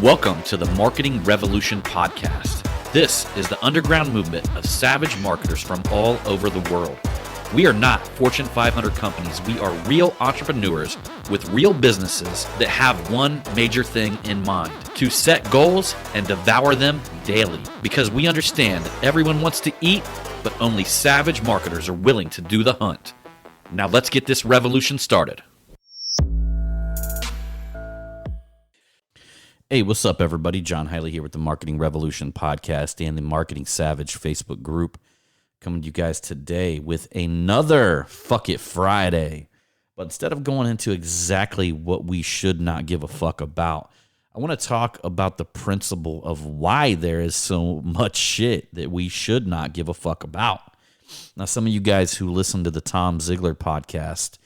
Welcome to the Marketing Revolution Podcast. This is the underground movement of savage marketers from all over the world. We are not Fortune 500 companies. We are real entrepreneurs with real businesses that have one major thing in mind: to set goals and devour them daily. Because we understand that everyone wants to eat, but only savage marketers are willing to do the hunt. Now let's get this revolution started. Hey, what's up, everybody? John Hiley here with the Marketing Revolution Podcast and the Marketing Savage Facebook group. Coming to you guys today with another Fuck It Friday. But instead of going into exactly what we should not give a fuck about, I want to talk about the principle of why there is so much shit that we should not give a fuck about. Now, some of you guys who listen to the Tom Ziglar podcast,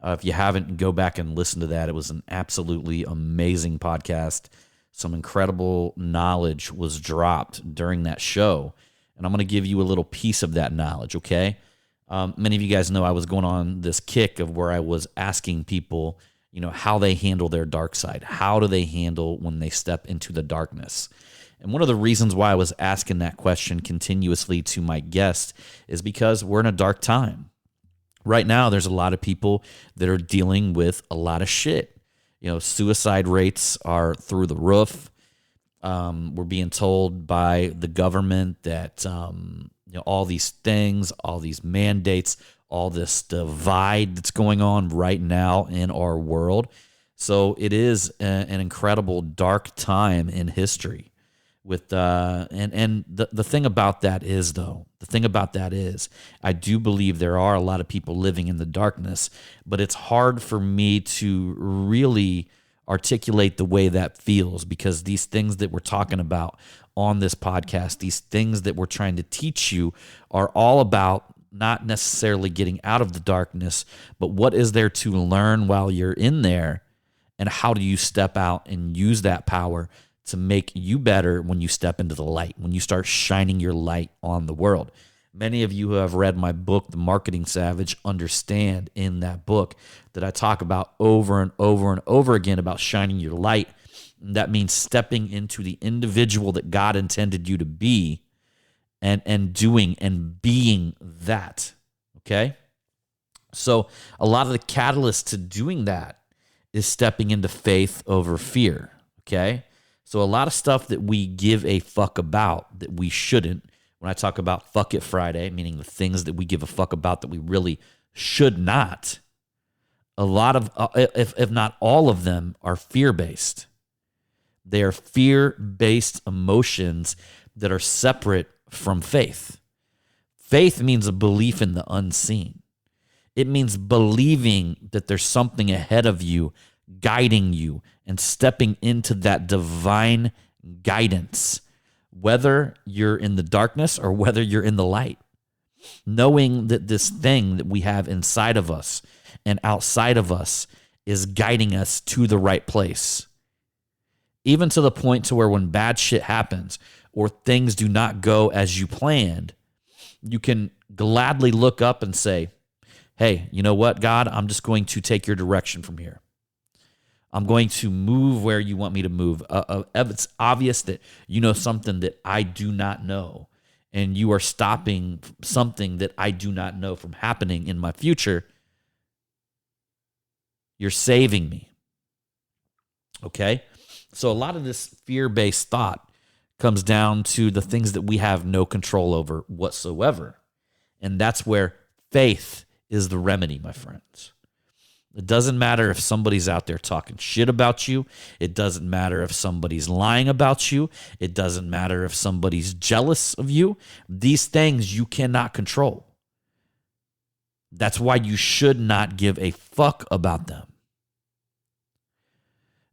if you haven't, go back and listen to that. It was an absolutely amazing podcast. Some incredible knowledge was dropped during that show, and I'm going to give you a little piece of that knowledge, okay? Many of you guys know I was going on this kick of where I was asking people, how they handle their dark side. How do they handle when they step into the darkness? And one of the reasons why I was asking that question continuously to my guests is because we're in a dark time. Right now, there's a lot of people that are dealing with a lot of shit. Suicide rates are through the roof. We're being told by the government that all these things, all these mandates, all this divide that's going on right now in our world. So it is an incredible dark time in history. With and the thing about that is, I do believe there are a lot of people living in the darkness, but it's hard for me to really articulate the way that feels, because these things that we're talking about on this podcast, these things that we're trying to teach you, are all about not necessarily getting out of the darkness, but what is there to learn while you're in there, and how do you step out and use that power to make you better when you step into the light, when you start shining your light on the world. Many of you who have read my book, The Marketing Savage, understand in that book that I talk about over and over and over again about shining your light. And that means stepping into the individual that God intended you to be and doing and being that, okay? So a lot of the catalyst to doing that is stepping into faith over fear, okay? So a lot of stuff that we give a fuck about that we shouldn't. When I talk about Fuck It Friday, meaning the things that we give a fuck about that we really should not, a lot of, if not all of them, are fear-based. They are fear-based emotions that are separate from faith. Faith means a belief in the unseen. It means believing that there's something ahead of you, guiding you, and stepping into that divine guidance, whether you're in the darkness or whether you're in the light. Knowing that this thing that we have inside of us and outside of us is guiding us to the right place. Even to the point to where when bad shit happens or things do not go as you planned, you can gladly look up and say, hey, you know what, God, I'm just going to take your direction from here. I'm going to move where you want me to move. It's obvious that you know something that I do not know, and you are stopping something that I do not know from happening in my future. You're saving me. Okay? So a lot of this fear-based thought comes down to the things that we have no control over whatsoever. And that's where faith is the remedy, my friends. It doesn't matter if somebody's out there talking shit about you. It doesn't matter if somebody's lying about you. It doesn't matter if somebody's jealous of you. These things you cannot control. That's why you should not give a fuck about them.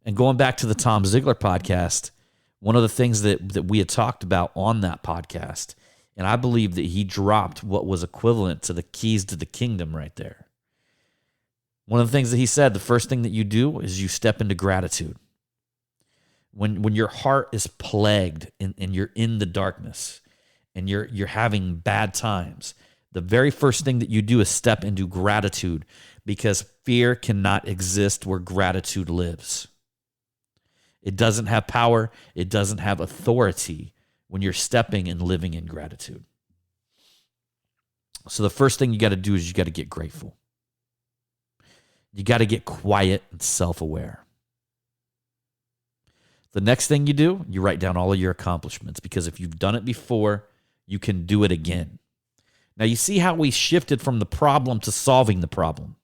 And going back to the Tom Ziglar podcast, one of the things that we had talked about on that podcast, and I believe that he dropped what was equivalent to the keys to the kingdom right there. One of the things that he said, the first thing that you do is you step into gratitude. When your heart is plagued and you're in the darkness and you're having bad times, the very first thing that you do is step into gratitude, because fear cannot exist where gratitude lives. It doesn't have power. It doesn't have authority when you're stepping and living in gratitude. So the first thing you got to do is you got to get grateful. You got to get quiet and self-aware. The next thing you do, you write down all of your accomplishments, because if you've done it before, you can do it again. Now, you see how we shifted from the problem to solving the problem.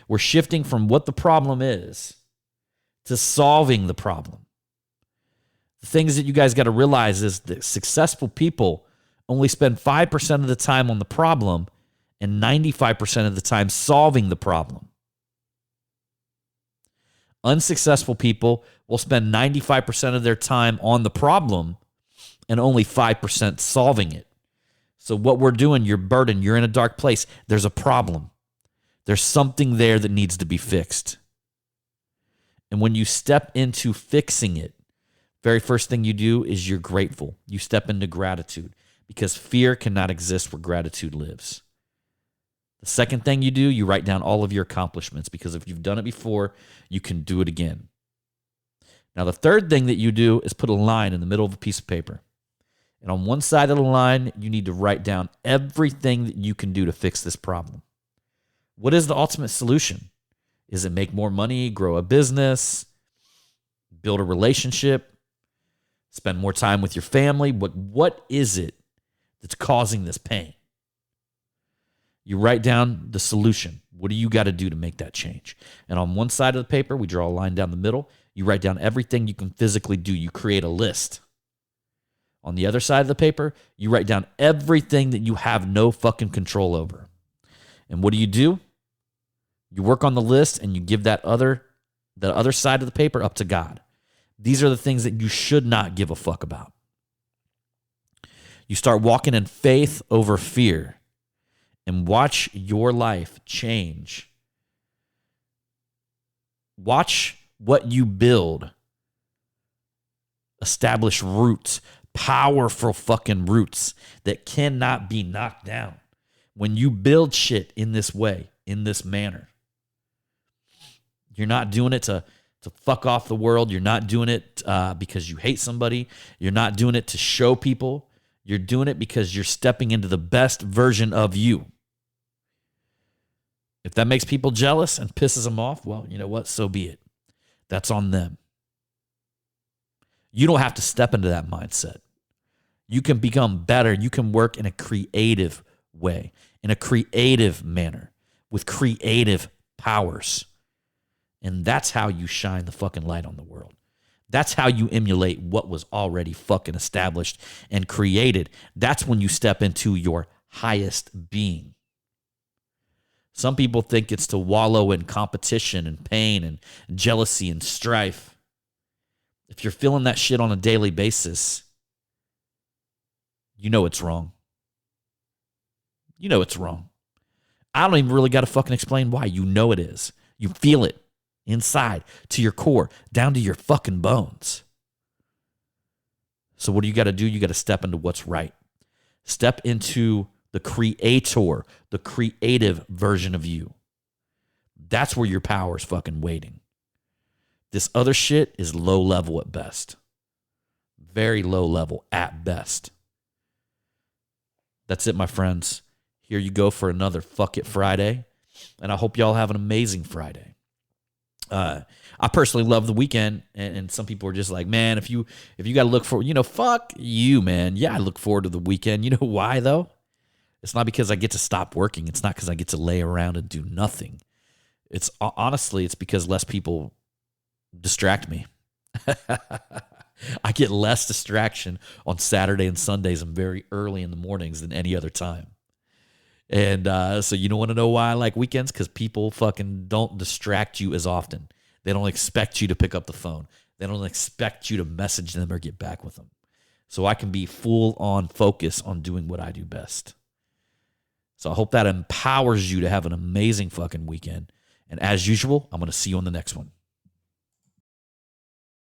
We're shifting from what the problem is to solving the problem. The things that you guys got to realize is that successful people only spend 5% of the time on the problem and 95% of the time solving the problem. Unsuccessful people will spend 95% of their time on the problem and only 5% solving it. So what we're doing, you're burdened, you're in a dark place. There's a problem. There's something there that needs to be fixed. And when you step into fixing it, very first thing you do is you're grateful. You step into gratitude, because fear cannot exist where gratitude lives. The second thing you do, you write down all of your accomplishments, because if you've done it before, you can do it again. Now, the third thing that you do is put a line in the middle of a piece of paper. And on one side of the line, you need to write down everything that you can do to fix this problem. What is the ultimate solution? Is it make more money, grow a business, build a relationship, spend more time with your family? What is it that's causing this pain? You write down the solution. What do you got to do to make that change? And on one side of the paper, we draw a line down the middle. You write down everything you can physically do. You create a list. On the other side of the paper, you write down everything that you have no fucking control over. And what do? You work on the list and you give that other side of the paper up to God. These are the things that you should not give a fuck about. You start walking in faith over fear and watch your life change. Watch what you build establish roots, powerful fucking roots that cannot be knocked down. When you build shit in this way, in this manner, you're not doing it to fuck off the world. You're not doing it because you hate somebody. You're not doing it to show people. You're doing it because you're stepping into the best version of you. If that makes people jealous and pisses them off, well, you know what? So be it. That's on them. You don't have to step into that mindset. You can become better. You can work in a creative way, in a creative manner, with creative powers. And that's how you shine the fucking light on the world. That's how you emulate what was already fucking established and created. That's when you step into your highest being. Some people think it's to wallow in competition and pain and jealousy and strife. If you're feeling that shit on a daily basis, you know it's wrong. You know it's wrong. I don't even really got to fucking explain why. You know it is. You feel it inside, to your core, down to your fucking bones. So what do you got to do? You got to step into what's right. Step into the creator, the creative version of you. That's where your power is fucking waiting. This other shit is low level at best. Very low level at best. That's it, my friends. Here you go for another Fuck It Friday. And I hope y'all have an amazing Friday. I personally love the weekend, and some people are just like, man, if you got to look for, fuck you, man. Yeah, I look forward to the weekend. You know why, though? It's not because I get to stop working. It's not because I get to lay around and do nothing. It's honestly, it's because less people distract me. I get less distraction on Saturday and Sundays and very early in the mornings than any other time. And so you don't want to know why I like weekends? Because people fucking don't distract you as often. They don't expect you to pick up the phone. They don't expect you to message them or get back with them. So I can be full on focus on doing what I do best. So I hope that empowers you to have an amazing fucking weekend. And as usual, I'm going to see you on the next one.